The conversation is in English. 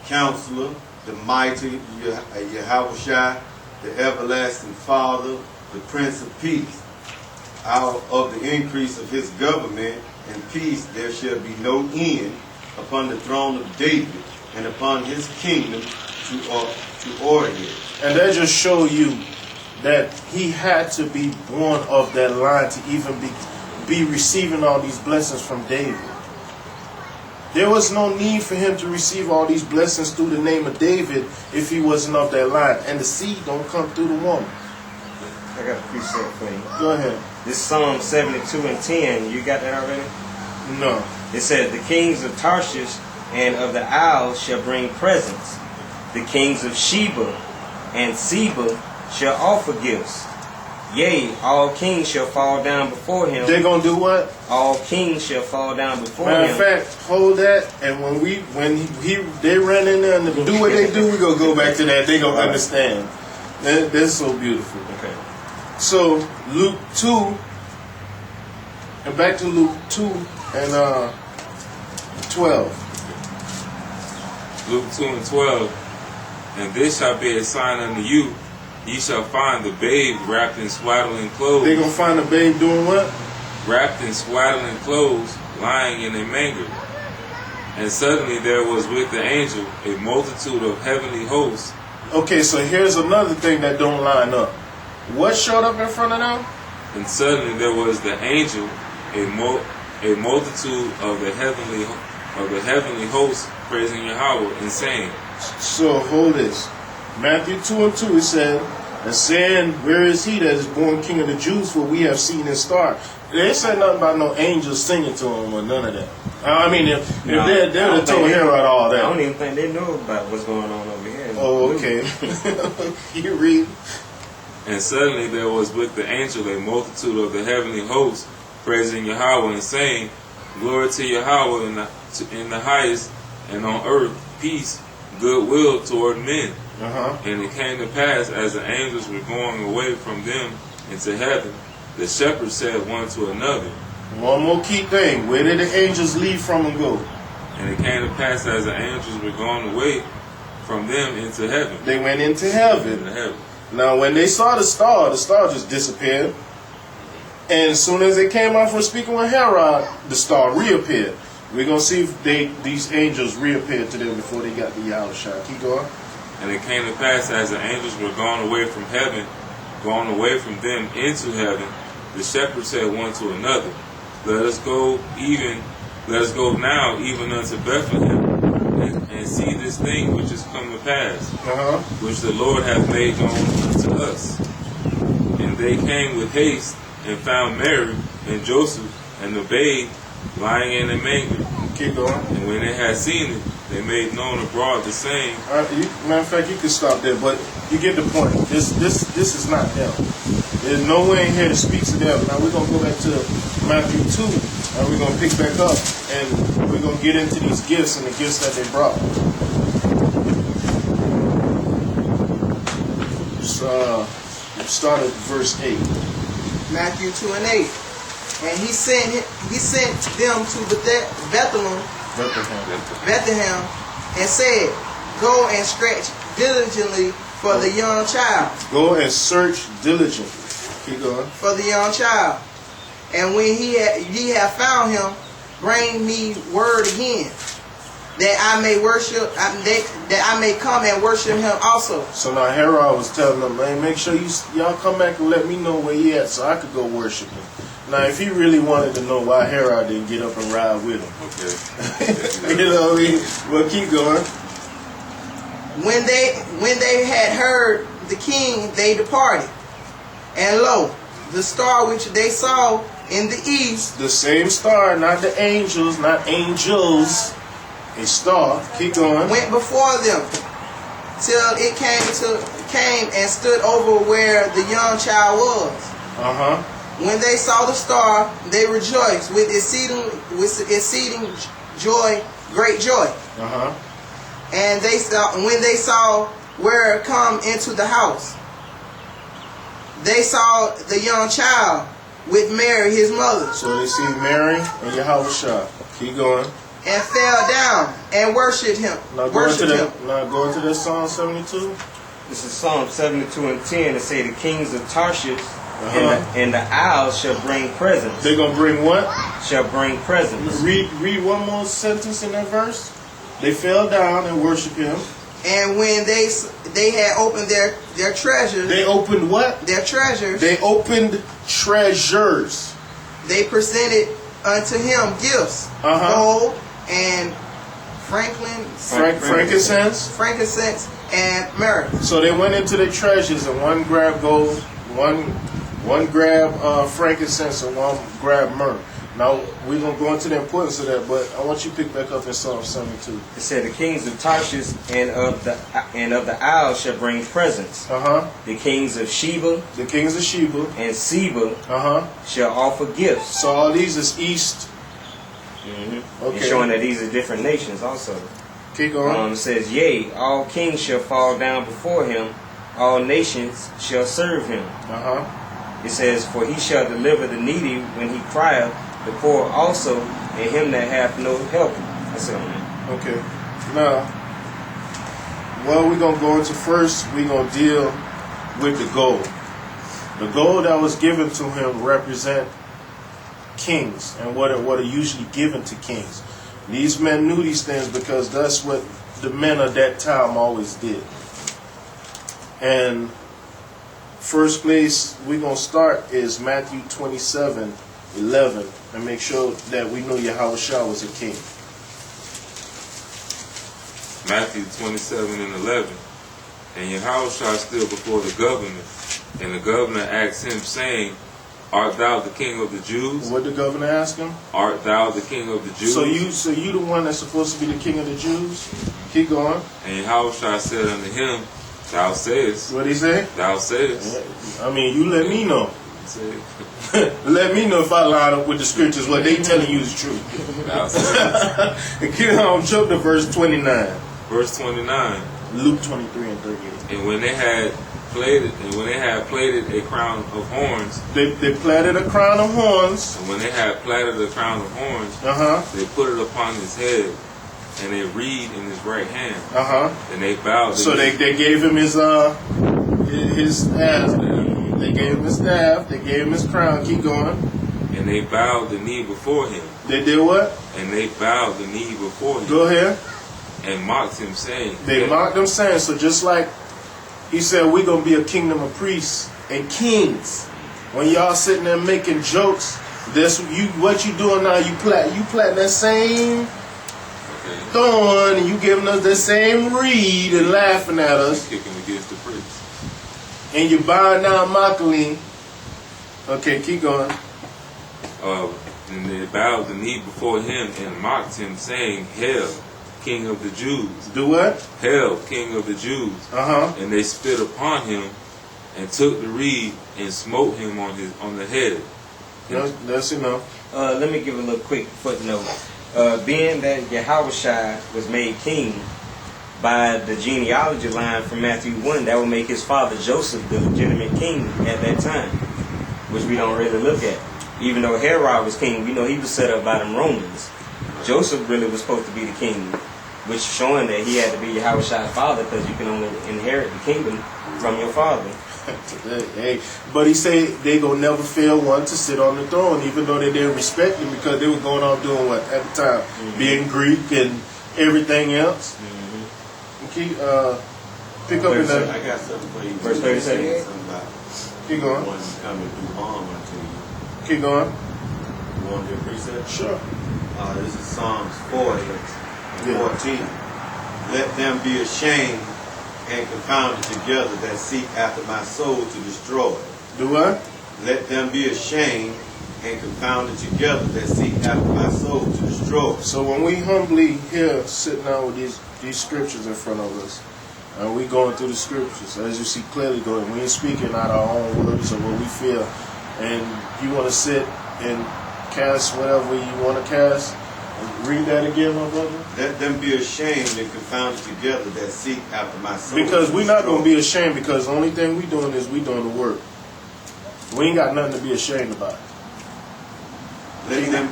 Counselor, the mighty Yahushua, the everlasting Father, the Prince of Peace. Out of the increase of his government and peace there shall be no end upon the throne of David and upon his kingdom to order it. And that just show you that he had to be born of that line to even be receiving all these blessings from David. There was no need for him to receive all these blessings through the name of David if he wasn't of that line. And the seed don't come through the woman. I got a precept for you. Go ahead. This Psalm 72 and 10, you got that already? No. It said, the kings of Tarshish and of the isles shall bring presents. The kings of Sheba and Seba shall offer gifts. Yea, all kings shall fall down before him. They're going to do what? All kings shall fall down before Matter him. of fact, hold that, and when they run in there and do what they do, we're going to go back to that. They're going to understand. That's so beautiful. Okay. So, Luke 2, and back to Luke 2 and 12. Luke 2 and 12. And this shall be a sign unto you. Ye shall find the babe wrapped in swaddling clothes. They're going to find the babe doing what? Wrapped in swaddling clothes, lying in a manger. And suddenly there was with the angel a multitude of heavenly hosts. Okay, so here's another thing that don't line up. What showed up in front of them? And suddenly there was the angel, a multitude of the heavenly hosts, praising Yahweh and saying. So hold this. Matthew 2 and 2 it said, and saying, where is he that is born King of the Jews? For we have seen his star. They said nothing about no angels singing to him or none of that. I mean, if they would have told Herod all that. I don't even think they knew about what's going on over here. Oh, okay. You read. And suddenly there was with the angel a multitude of the heavenly hosts, praising Yahweh and saying, glory to Yahweh in the highest, and on earth peace, goodwill toward men. And it came to pass, as the angels were going away from them into heaven, the shepherds said one to another. One more key thing. Where did the angels leave from and go? And it came to pass, as the angels were gone away from them into heaven. They went into heaven. Now, when they saw the star just disappeared. And as soon as they came out from speaking with Herod, the star reappeared. We're going to see if these angels reappeared to them before they got the Yahushua. Keep going. And it came to pass, as the angels were gone away from heaven, gone away from them into heaven, the shepherds said one to another, Let us go now even unto Bethlehem, and see this thing which is come to pass, which the Lord hath made known unto us. And they came with haste, and found Mary and Joseph and the babe lying in a manger. Keep going. And when they had seen it, they made known abroad the same. Matter of fact, you can stop there, but you get the point. This is not them. There's no way in here that speaks to them. Now we're gonna go back to Matthew 2, and we're gonna pick back up, and we're gonna get into these gifts and the gifts that they brought. Start at verse 8. Matthew 2 and 8. And he sent them to Bethlehem, and said, Go and search diligently for the young child. Go and search diligently. Keep going. For the young child. And when ye have found him, bring me word again, that I may worship, that I may come and worship him also. So now Herod was telling them, man, make sure y'all come back and let me know where he at, so I could go worship him. Now, if he really wanted to know why Herod didn't get up and ride with him, you know what I mean? Well, keep going. When they had heard the king, they departed. And lo, the star which they saw in the east. The same star, not the angels, not angels. A star. Keep going. Went before them till it came and stood over where the young child was. When they saw the star, they rejoiced with exceeding joy, great joy. And when they saw where it come into the house, they saw the young child with Mary his mother. So they see Mary and Yahushua. Keep going. and fell down and worshipped him. Now go into that Psalm 72. This is Psalm 72 and 10. It say the kings of Tarshish Uh-huh. and the isles shall bring presents. They're gonna bring what? Shall bring presents. Read one more sentence in that verse. They fell down and worshiped him. And when they had opened their treasures, They opened what? their treasures, They opened treasures. they presented unto him gifts, Uh-huh. gold and frankincense and myrrh. So they went into their treasures, and one grabbed gold, one grabbed frankincense, and one grabbed myrrh. Now we're gonna go into the importance of that, but I want you to pick back up in Psalm 72. It said the kings of Tarshish and of the isles shall bring presents. The kings of Sheba The kings of Sheba. and Seba shall offer gifts. So all these is east. And showing that these are different nations also. Keep going. It says, yea, all kings shall fall down before him, all nations shall serve him. It says, for he shall deliver the needy when he crieth, the poor also, and him that hath no help. That's it on that. Okay. Now, what we're gonna go into first, we're gonna deal with the gold. The gold that was given to him represent kings and what are usually given to kings. These men knew these things because that's what the men of that time always did. And first place we're going to start is Matthew 27:11, and make sure that we know Yahushua was a king. Matthew 27:11. And Yahushua stood before the governor, and the governor asked him, saying, art thou the king of the Jews? What did the governor ask him? Art thou the king of the Jews? So you the one that's supposed to be the king of the Jews? Keep going. And Yahushua said unto him, thou sayest. What did he say? Thou sayest. I mean, you let me know. He said, Let me know if I line up with the scriptures, what they telling you is true. thou sayest. Jump to verse 29. Verse 29. Luke 23 and 38. And when they had plaited a crown of horns, They plaited a crown of horns. and when they had plaited a crown of horns, they put it upon his head, and a reed in his right hand. And they bowed. So they gave him his staff. They gave him his staff. They gave him his crown. Keep going. And they bowed the knee before him. They did what? And they bowed the knee before him. Go ahead. And mocked him, saying, They mocked him, saying, so just like he said, we're going to be a kingdom of priests and kings. When y'all sitting there making jokes, that's what you doing now. You plait that same thorn, and you giving us the same reed and laughing at us. Kicking against the priests. And you bowing down mockingly. Okay, keep going. And they bowed the knee before him and mocked him, saying, Hail, King of the Jews. Do what? Hail, King of the Jews. And they spit upon him and took the reed and smote him on the head. That's enough. Let me give a little quick footnote. Being that Yahushua was made king by the genealogy line from Matthew 1, that would make his father Joseph the legitimate king at that time, which we don't really look at. Even though Herod was king, we know he was set up by them Romans. Joseph really was supposed to be the king, which showing that he had to be Yahushua's father, because you can only inherit the kingdom from your father. Hey, but he said they gonna never fail one to sit on the throne, even though they didn't respect him because they were going on doing what at the time, being Greek and everything else. Keep pick up in that. I got something for you. Verse 37. Keep going. One coming through harm unto you. Keep going. You want me to precept? Sure. This is Psalms 14. Let them be ashamed and confounded together that seek after my soul to destroy. Do what? Let them be ashamed and confounded together that seek after my soul to destroy. So when we humbly here sitting down with these scriptures in front of us, and we going through the scriptures, as you see clearly going, we ain't speaking out our own words or what we feel, and you want to sit and cast whatever you want to cast. Read that again, my brother. Let them be ashamed and confounded together that seek after my soul. Because we're not going to be ashamed, because the only thing we doing is we doing the work. We ain't got nothing to be ashamed about. Let them